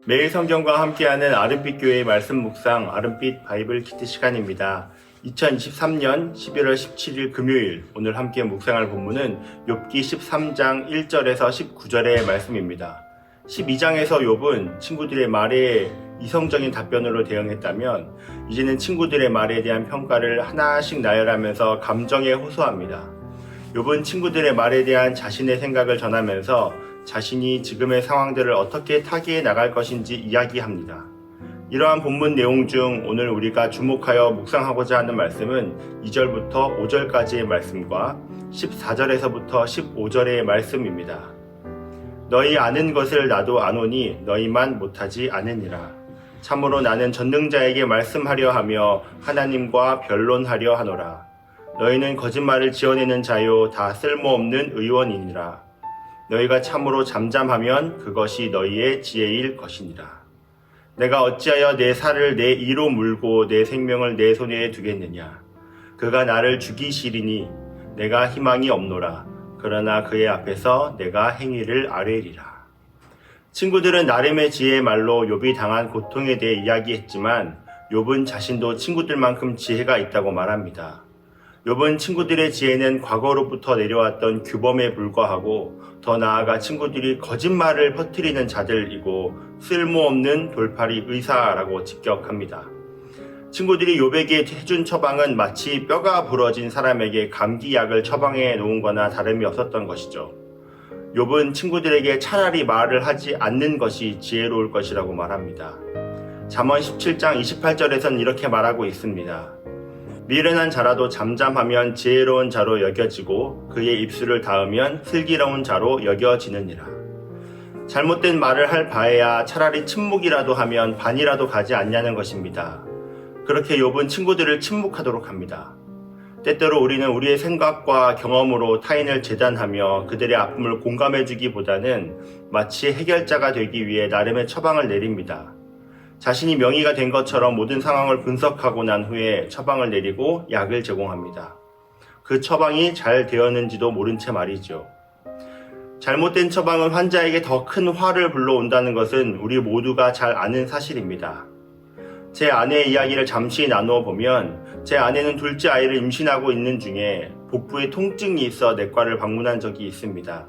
매일 성경과 함께하는 아름빛 교회의 말씀 묵상 아름빛 바이블 키트 시간입니다. 2023년 11월 17일 금요일 오늘 함께 묵상할 본문은 욥기 13장 1절에서 19절의 말씀입니다. 12장에서 욥은 친구들의 말에 이성적인 답변으로 대응했다면 이제는 친구들의 말에 대한 평가를 하나씩 나열하면서 감정에 호소합니다. 욥은 친구들의 말에 대한 자신의 생각을 전하면서 자신이 지금의 상황들을 어떻게 타개해 나갈 것인지 이야기합니다. 이러한 본문 내용 중 오늘 우리가 주목하여 묵상하고자 하는 말씀은 2절부터 5절까지의 말씀과 14절에서부터 15절의 말씀입니다. 너희 아는 것을 나도 아노니 너희만 못하지 않으니라. 참으로 나는 전능자에게 말씀하려 하며 하나님과 변론하려 하노라. 너희는 거짓말을 지어내는 자요 다 쓸모없는 의원이니라. 너희가 참으로 잠잠하면 그것이 너희의 지혜일 것이니라. 내가 어찌하여 내 살을 내 이로 물고 내 생명을 내 손에 두겠느냐. 그가 나를 죽이시리니 내가 희망이 없노라. 그러나 그의 앞에서 내가 행위를 아뢰리라. 친구들은 나름의 지혜의 말로 욥이 당한 고통에 대해 이야기했지만 욥은 자신도 친구들만큼 지혜가 있다고 말합니다. 욥은 친구들의 지혜는 과거로부터 내려왔던 규범에 불과하고 더 나아가 친구들이 거짓말을 퍼뜨리는 자들이고 쓸모없는 돌팔이 의사라고 직격합니다. 친구들이 욥에게 해준 처방은 마치 뼈가 부러진 사람에게 감기약을 처방해 놓은 거나 다름이 없었던 것이죠. 욥은 친구들에게 차라리 말을 하지 않는 것이 지혜로울 것이라고 말합니다. 잠언 17장 28절에선 이렇게 말하고 있습니다. 미련한 자라도 잠잠하면 지혜로운 자로 여겨지고 그의 입술을 닫으면 슬기로운 자로 여겨지느니라. 잘못된 말을 할 바에야 차라리 침묵이라도 하면 반이라도 가지 않냐는 것입니다. 그렇게 욥은 친구들을 침묵하도록 합니다. 때때로 우리는 우리의 생각과 경험으로 타인을 재단하며 그들의 아픔을 공감해주기보다는 마치 해결자가 되기 위해 나름의 처방을 내립니다. 자신이 명의가 된 것처럼 모든 상황을 분석하고 난 후에 처방을 내리고 약을 제공합니다. 그 처방이 잘 되었는지도 모른 채 말이죠. 잘못된 처방은 환자에게 더 큰 화를 불러온다는 것은 우리 모두가 잘 아는 사실입니다. 제 아내의 이야기를 잠시 나누어 보면 제 아내는 둘째 아이를 임신하고 있는 중에 복부에 통증이 있어 내과를 방문한 적이 있습니다.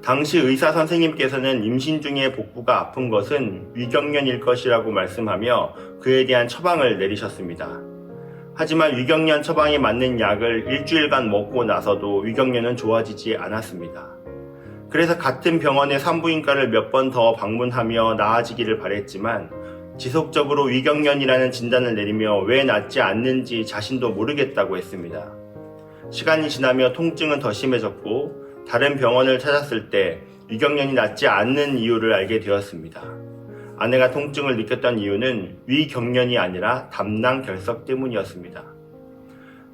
당시 의사 선생님께서는 임신 중에 복부가 아픈 것은 위경련일 것이라고 말씀하며 그에 대한 처방을 내리셨습니다. 하지만 위경련 처방에 맞는 약을 일주일간 먹고 나서도 위경련은 좋아지지 않았습니다. 그래서 같은 병원의 산부인과를 몇 번 더 방문하며 나아지기를 바랬지만 지속적으로 위경련이라는 진단을 내리며 왜 낫지 않는지 자신도 모르겠다고 했습니다. 시간이 지나며 통증은 더 심해졌고 다른 병원을 찾았을 때 위경련이 낫지 않는 이유를 알게 되었습니다. 아내가 통증을 느꼈던 이유는 위경련이 아니라 담낭결석 때문이었습니다.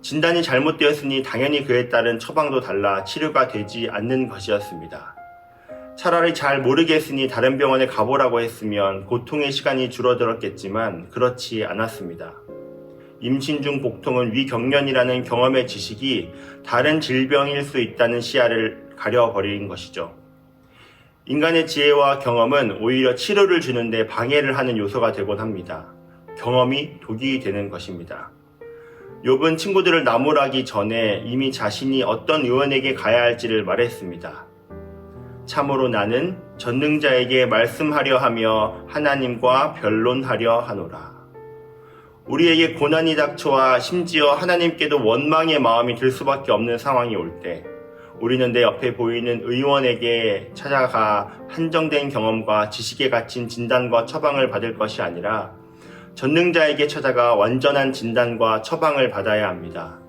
진단이 잘못되었으니 당연히 그에 따른 처방도 달라 치료가 되지 않는 것이었습니다. 차라리 잘 모르겠으니 다른 병원에 가보라고 했으면 고통의 시간이 줄어들었겠지만 그렇지 않았습니다. 임신 중 복통은 위경련이라는 경험의 지식이 다른 질병일 수 있다는 시야를 가려버린 것이죠. 인간의 지혜와 경험은 오히려 치료를 주는데 방해를 하는 요소가 되곤 합니다. 경험이 독이 되는 것입니다. 욥은 친구들을 나무라기 전에 이미 자신이 어떤 의원에게 가야 할지를 말했습니다. 참으로 나는 전능자에게 말씀하려 하며 하나님과 변론하려 하노라. 우리에게 고난이 닥쳐와 심지어 하나님께도 원망의 마음이 들 수밖에 없는 상황이 올 때 우리는 내 옆에 보이는 의원에게 찾아가 한정된 경험과 지식에 갇힌 진단과 처방을 받을 것이 아니라 전능자에게 찾아가 완전한 진단과 처방을 받아야 합니다.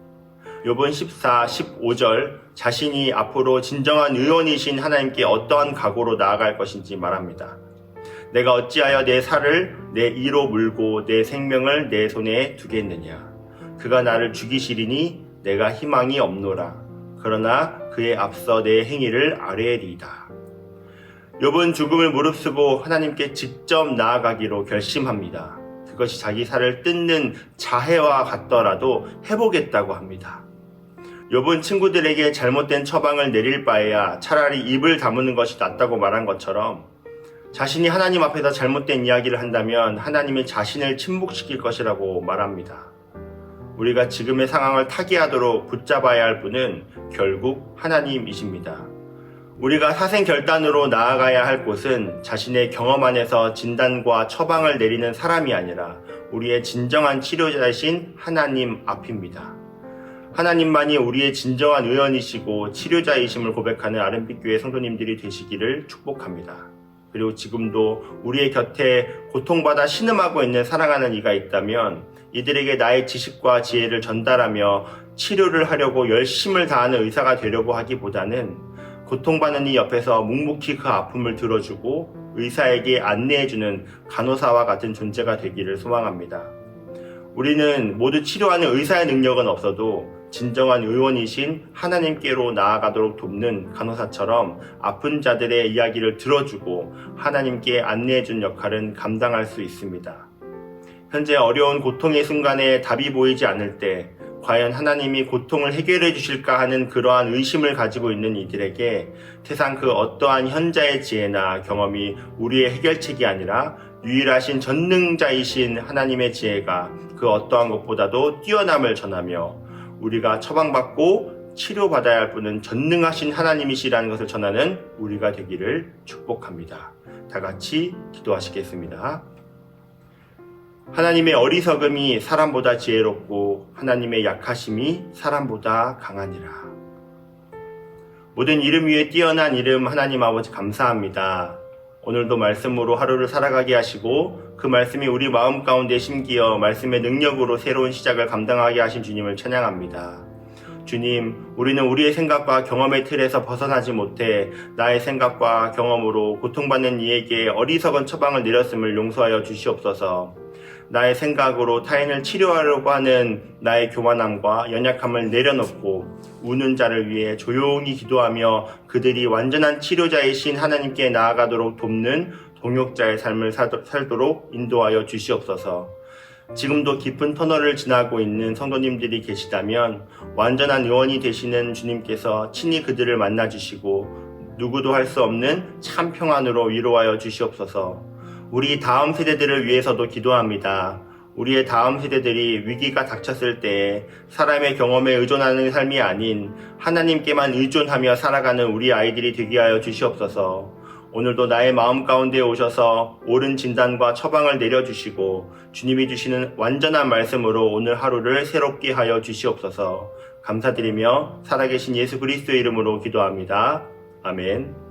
욥은 14, 15절 자신이 앞으로 진정한 의원이신 하나님께 어떠한 각오로 나아갈 것인지 말합니다. 내가 어찌하여 내 살을 내 이로 물고 내 생명을 내 손에 두겠느냐. 그가 나를 죽이시리니 내가 희망이 없노라. 그러나 그의 앞서 내 행위를 아뢰리이다. 욥은 죽음을 무릅쓰고 하나님께 직접 나아가기로 결심합니다. 그것이 자기 살을 뜯는 자해와 같더라도 해보겠다고 합니다. 욥은 친구들에게 잘못된 처방을 내릴 바에야 차라리 입을 다무는 것이 낫다고 말한 것처럼 자신이 하나님 앞에서 잘못된 이야기를 한다면 하나님이 자신을 침묵시킬 것이라고 말합니다. 우리가 지금의 상황을 타개하도록 붙잡아야 할 분은 결국 하나님이십니다. 우리가 사생결단으로 나아가야 할 곳은 자신의 경험 안에서 진단과 처방을 내리는 사람이 아니라 우리의 진정한 치료자이신 하나님 앞입니다. 하나님만이 우리의 진정한 의원이시고 치료자이심을 고백하는 아름빛교회 성도님들이 되시기를 축복합니다. 그리고 지금도 우리의 곁에 고통받아 신음하고 있는 사랑하는 이가 있다면 이들에게 나의 지식과 지혜를 전달하며 치료를 하려고 열심을 다하는 의사가 되려고 하기보다는 고통받는 이 옆에서 묵묵히 그 아픔을 들어주고 의사에게 안내해주는 간호사와 같은 존재가 되기를 소망합니다. 우리는 모두 치료하는 의사의 능력은 없어도 진정한 의원이신 하나님께로 나아가도록 돕는 간호사처럼 아픈 자들의 이야기를 들어주고 하나님께 안내해준 역할은 감당할 수 있습니다. 현재 어려운 고통의 순간에 답이 보이지 않을 때 과연 하나님이 고통을 해결해 주실까 하는 그러한 의심을 가지고 있는 이들에게 세상 그 어떠한 현자의 지혜나 경험이 우리의 해결책이 아니라 유일하신 전능자이신 하나님의 지혜가 그 어떠한 것보다도 뛰어남을 전하며 우리가 처방받고 치료받아야 할 분은 전능하신 하나님이시라는 것을 전하는 우리가 되기를 축복합니다. 다 같이 기도하시겠습니다. 하나님의 어리석음이 사람보다 지혜롭고 하나님의 약하심이 사람보다 강하니라. 모든 이름 위에 뛰어난 이름 하나님 아버지 감사합니다. 오늘도 말씀으로 하루를 살아가게 하시고 그 말씀이 우리 마음 가운데 심기어 말씀의 능력으로 새로운 시작을 감당하게 하신 주님을 찬양합니다. 주님, 우리는 우리의 생각과 경험의 틀에서 벗어나지 못해 나의 생각과 경험으로 고통받는 이에게 어리석은 처방을 내렸음을 용서하여 주시옵소서. 나의 생각으로 타인을 치료하려고 하는 나의 교만함과 연약함을 내려놓고 우는 자를 위해 조용히 기도하며 그들이 완전한 치료자이신 하나님께 나아가도록 돕는 동역자의 삶을 살도록 인도하여 주시옵소서. 지금도 깊은 터널을 지나고 있는 성도님들이 계시다면 완전한 의원이 되시는 주님께서 친히 그들을 만나주시고 누구도 할 수 없는 참 평안으로 위로하여 주시옵소서. 우리 다음 세대들을 위해서도 기도합니다. 우리의 다음 세대들이 위기가 닥쳤을 때 사람의 경험에 의존하는 삶이 아닌 하나님께만 의존하며 살아가는 우리 아이들이 되게 하여 주시옵소서. 오늘도 나의 마음 가운데 오셔서 옳은 진단과 처방을 내려주시고 주님이 주시는 완전한 말씀으로 오늘 하루를 새롭게 하여 주시옵소서. 감사드리며 살아계신 예수 그리스도의 이름으로 기도합니다. 아멘.